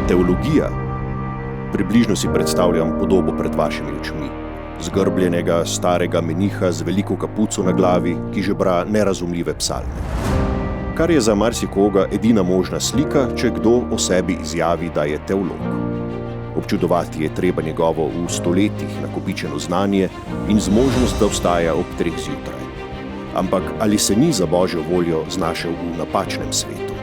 Teologija. Približno si predstavljam podobo pred vašimi očmi. Zgrbljenega starega meniha z veliko kapuco na glavi, ki žebra nerazumljive psalme. Kar je za marsikoga edina možna slika, če kdo o sebi izjavi, da je teolog. Občudovati je treba njegovo v stoletjih nakopičeno znanje in zmožnost, da vstaja ob 3 zjutraj. Ampak ali se ni za Božjo voljo znašel v napačnem svetu?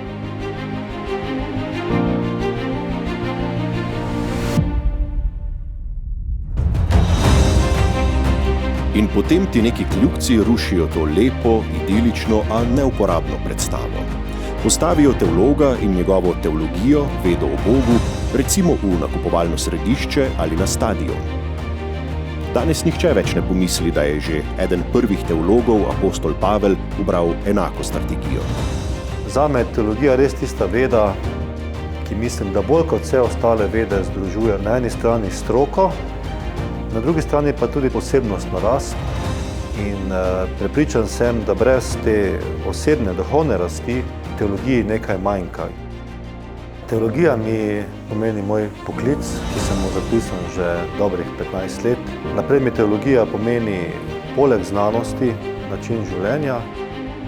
In potem ti neki kljukci rušijo to lepo, idilično, a neuporabno predstavo. Postavijo teologa in njegovo teologijo, vedo o Bogu, recimo v nakupovalno središče ali na stadion. Danes nihče več ne pomisli, da je že eden prvih teologov, apostol Pavel, ubral enako strategijo. Zame je teologija res tista veda, ki mislim, da bolj kot vse ostale vede združuje na eni strani stroko, na drugi strani pa tudi osebnostno rast in prepričan sem, da brez te osebne duhovne rasti teologiji nekaj manjka. Teologija mi pomeni moj poklic, ki sem mu zapisan že dobrih 15 let. Naprej mi teologija pomeni poleg znanosti način življenja,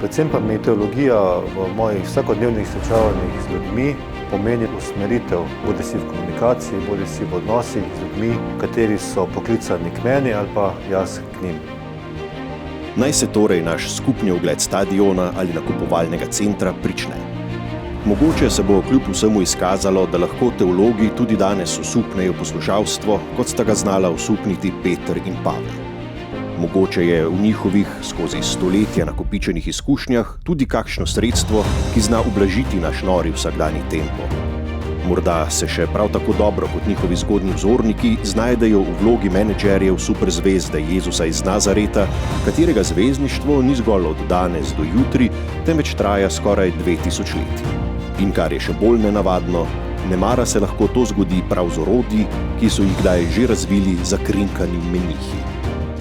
predvsem pa mi teologija v mojih vsakodnevnih srečavanjih z ljudmi pomeni usmeritev, bodisi v komunikaciji, bodisi v odnosih z ljudmi, kateri so poklicani k meni ali pa jaz k njim. Naj se torej naš skupni ogled stadiona ali nakupovalnega centra prične. Mogoče se bo kljub vsemu izkazalo, da lahko teologi tudi danes osupnejo poslušalstvo, kot sta ga znala osupniti Peter in Pavel. Mogoče je v njihovih skozi stoletja nakopičenih izkušnjah tudi kakšno sredstvo, ki zna ublažiti naš nori vsakdanji tempo. Morda se še prav tako dobro kot njihovi zgodnji vzorniki znajdejo v vlogi menedžerjev superzvezde Jezusa iz Nazareta, katerega zvezdništvo ni zgolj od danes do jutri, temveč traja skoraj 2000 let. In kar je še bolj nenavadno, nemara se lahko to zgodi prav z orodji, ki so jih kdaj že razvili zakrinkani menihi.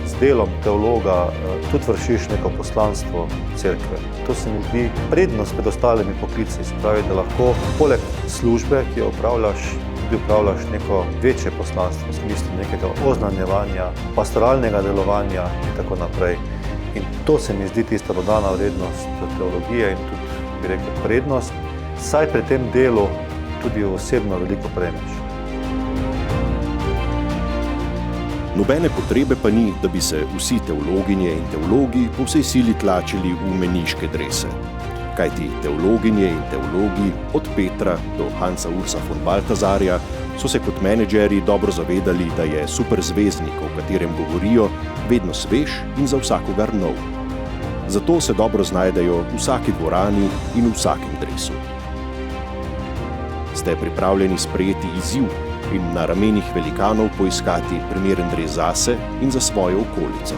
Z delom teologa tudi vršiš neko poslanstvo cerkve. To se mi zdi prednost pred ostalimi poklici, se pravi, da lahko poleg službe, ki jo opravljaš, tudi opravljaš neko večje poslanstvo v smislu nekega oznanjevanja, pastoralnega delovanja in tako naprej. In to se mi zdi tista dodana vrednost teologije in tudi, bi rekel, prednost, saj pri tem delu tudi osebno veliko prejmeš. Nobene potrebe pa ni, da bi se vsi teologinje in teologi po vsej sili tlačili v meniške drese. Kajti teologinje in teologi od Petra do Hansa Ursa von Balthasarja so se kot menedžerji dobro zavedali, da je superzvezdnik, o katerem govorijo, vedno svež in za vsakogar nov. Zato se dobro znajdejo v vsaki dvorani in v vsakem dresu. Ste pripravljeni sprejeti izziv in na ramenih velikanov poiskati primeren dres zase in za svojo okolico?